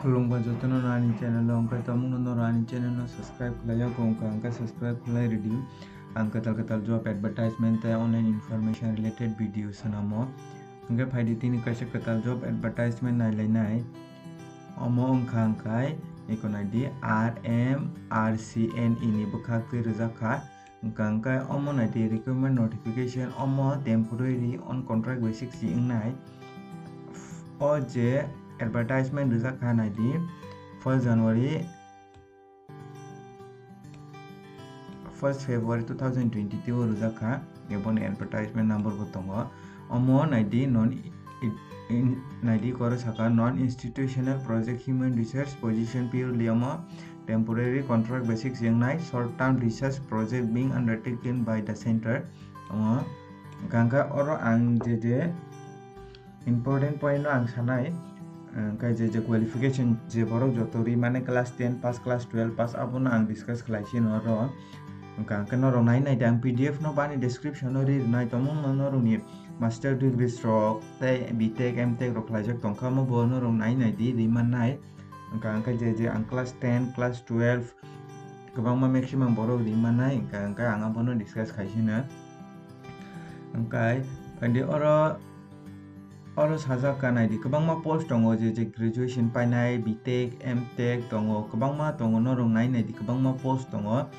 Kulungpa jotono rani channel angka tamu no rani channel no subscribe khlaya ko angka subscribe khlai ready angka tal job advertisement ta online information related videos namo angka phaidi tini kaisa katal job advertisement nai lainai omo angkai ikonai di RMRCNE ni bukhak rizakha angka omo nai di requirement notification omo temporary on contract basis si nai o je advertisement rizakha nai di 1st January 1st February 2022 rizakha ebon advertisement number botongo omo nai di koro saka non institutional project human research position purely omo temporary contract basic jengnai short term research project being undertaken by the center omo gangka oro ang je important point no ang sanai kai je qualification je borok jotori mane class 10 pass class 12 pass abono ang discuss khlaisi no ro gangka no ro nai dang pdf no bani description no ri nai tomung no ro ni master degree stroke tai btech mtech ro khlaijak tongkha mo bo no ro nai di riman nai gangka je ang class 10 class 12 kobangma maximum borok riman nai gangka ang abono discuss khaisi na angkai kandi oro sajak kanai di kobangma post tongo je graduation painai btech mtech tongo kobangma tongo no rong nai di kobangma post tongo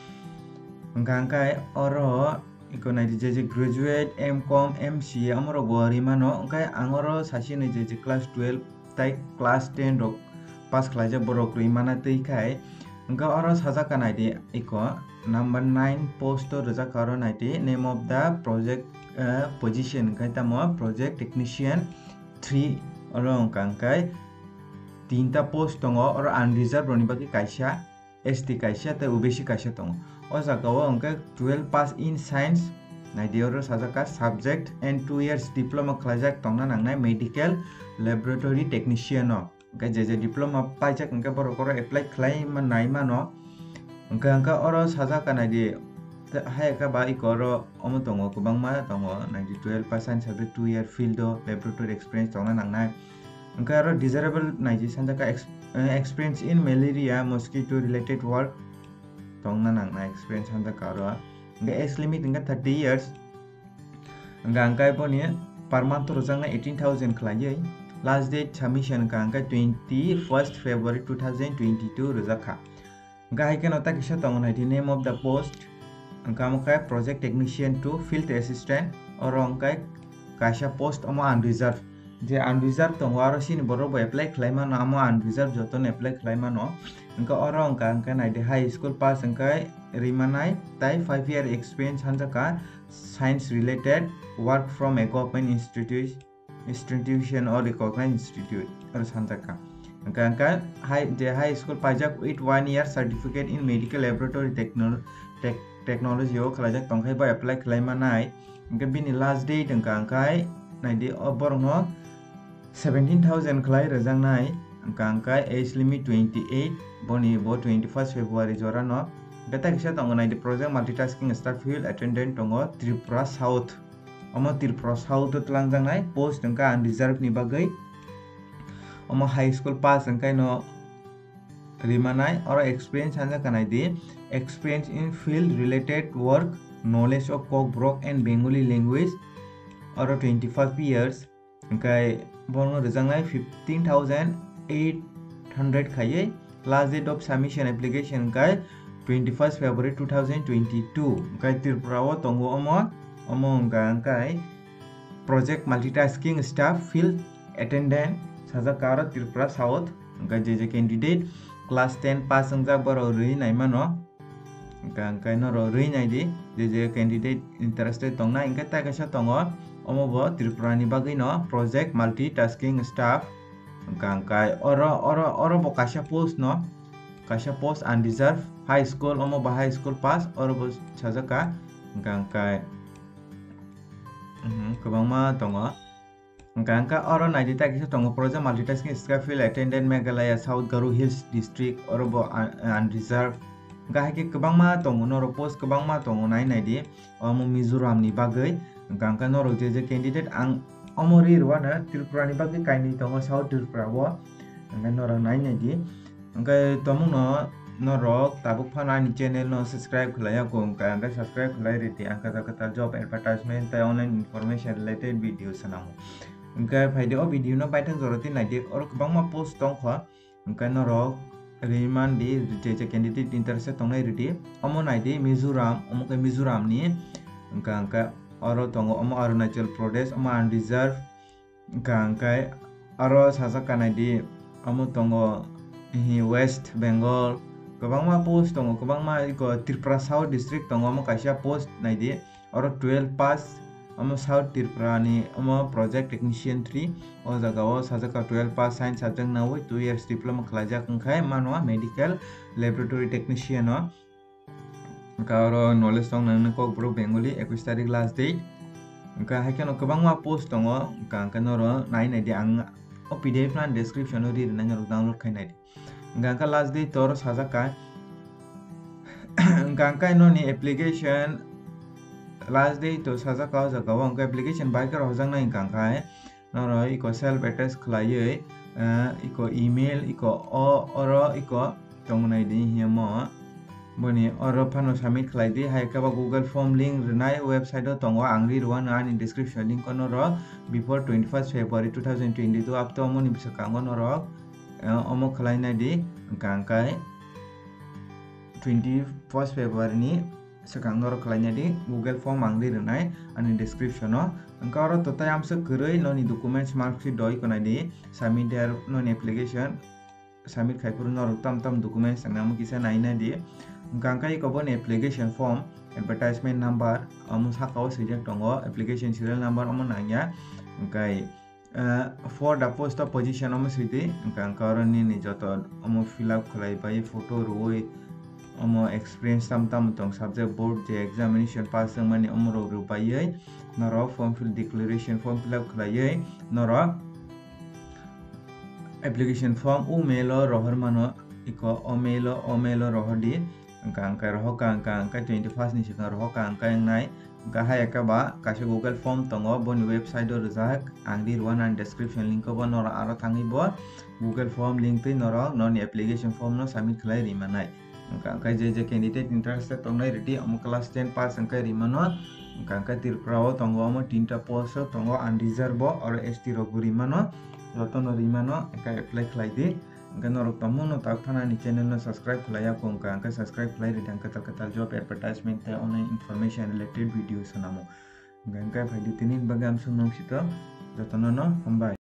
angkai oro ikonai di je graduate mcom mca amoro gori mano angkai angoro sasine je class 12 tai class 10 rok pass khlaija borok rimana tei kai angka oro sajak kanai di iko number 9 post to rojak karo nai di name of the project position kai tamo project technician 3 oro angkai tinta post tongo oro unreserved roni baki kaisa st kaisa te obc kaisa tongo o jagao angkai 12 pass in science nai di oro sajaka subject and 2 years diploma khlaijak tongna nangnai medical laboratory technician no angkai je diploma paijak angkai borok oro apply khlai manai mano angkai oro sajaka nai di hayaka ba ikoro omo tongo kubangma tongo 12 pass science subject 2 year field laboratory experience tongna nangnai angkai aro desirable naiji sanjaka experience in malaria mosquito related work tongna nangnai experience sanjaka aro angkai age limit angkai 30 years angkai boni per month rojangna 18000 khlaioi last date submission angkai 21st February 2022 rojakha angkai keno ta kisa tongo nai name of the post angkai project technician to field assistant oro angkai kaisa post omo unreserved je unreserved tongo aro sini borok bo apply khlaima no amo unreserved joton apply khlaima no angka oro angkai nai high school pass angkai rimanai tai 5 year experience hanjaka science related work from a government institution or recognized institute aro hanjaka angkai high school pajak with 1 year certificate in medical laboratory technology o khlaijak tongkhai ba apply khlaima nai angkai bini last date angkai nai di borok no 17000 khlai rajangnai angkai age limit 28 boni bo 21st February jora no beta kisa tongo nai di project multitasking staff field attendant tongo Tripura South omo Tripura South tlangjang post angkai unreserved ni bagai omo high school pass angkai no rimanai oro experience hanja kanai di experience in field related work knowledge of Kobrok and Bengali language oro 25 years angkai bono rejangnai 15800 khaiye last date of submission application angkai 21st February 2022 angkai Tripura o tongo omo angkai project multitasking staff field attendant sajaka aro Tripura South angkai je candidate class 10 pass angjak boro rui nai mano angkai no ro rui nai di je candidate interested tongna angkai ta kaisa tongo omo bo Tripura ni bagai no project multitasking staff angkai oro bo kaisa post unreserved high school omo ba high school pass oro bo sajaka angkai kobangma tongo angkai oro nai di ta kisa tongo project multitasking staff field attendant Meghalaya South Garo Hills district oro bo unreserved angkai ke kobangma tongo no ro post kobangma tongo nai di omo Mizoram ni bagai angkai no ro je candidate ang omo ri rwana Tripura ni bagai kaini tongo South Tripura o angka norok nai di angka tomung no rok tabuk phana ni channel no subscribe khlaya ko angka subscribe khlai riti angka kata job advertisement tai online information related video sanamu angka phaide o video no paithan joroti naidi or kubangma post tongkha angka norok Riman di je candidate interest tongnai riti omo naidi Mizoram omo ke Mizoram ni angka oro tongo omo Arunachal Pradesh omo unreserved angka aro sasaka naidi omo tongo West Bengal kubangma post tongo kubangma iko Tripura South district tongo omo kaisa post naidi oro 12 pass omo South Tripura ni omo project technician 3 o jagao sajaka 12 pass science subject nawai 2 years diploma khlajak angkai manwa medical laboratory technician o karo knowledge tong nang ko bro Bengali 21 tarik last date angka haikeno kubangma post tongo angka noro nai di ang o pdf na description ri nang download khainai angka last date tor sajaka angka no ni application last day to sajaka jagao angka application biker hojang nai angka noro iko self attest khlaiye iko email iko oro iko tongnai di hiamo boni oro phano submit khlai di haikaba Google form link renai website o tongo angri ruan ani description link kono ro before 21st February 2022 up to moni bisakango noro omo khlai nai di angka 21st February ni sekang noro khlai nai di Google form angri renai ani description o angka oro totai amsa koroi noni documents marksheet doi konai di submit their non application submit khaipur noro tam documents namu kisa naina di angka iko bon application form advertisement number amu sakao sejak tongo application serial number omo nanya angkai for the post of position omo siti angka oro ni joto omo fill up khlai bai photo roi omo experience tam tong subject board je examination pass mani omo ro bai noro form fill declaration form fill up khlai noro application form umelo rohor mano iko omelo rohor di angka rohoka angka 21st ni sikang rohoka angka yang nai angka hayaka ba kasih Google form tongo bon website do rizak angdi ruan and description link bo nora aro tangi bo Google form link te nora non application form no submit khlai rimanai angka je candidate interested tongnai ready am class 10 pass angka rimano angka Tripura o tongo am 3ta post tongo unreserved bo or ST roguri mano jotono rimano angka apply khlai di angka norok tamuno tak phana ni channel no subscribe khlaya ko angka subscribe khlai ri angka katal job advertisement te online information related videos sanamo angka phaidi tinin bagam sunong sito jotono no hambai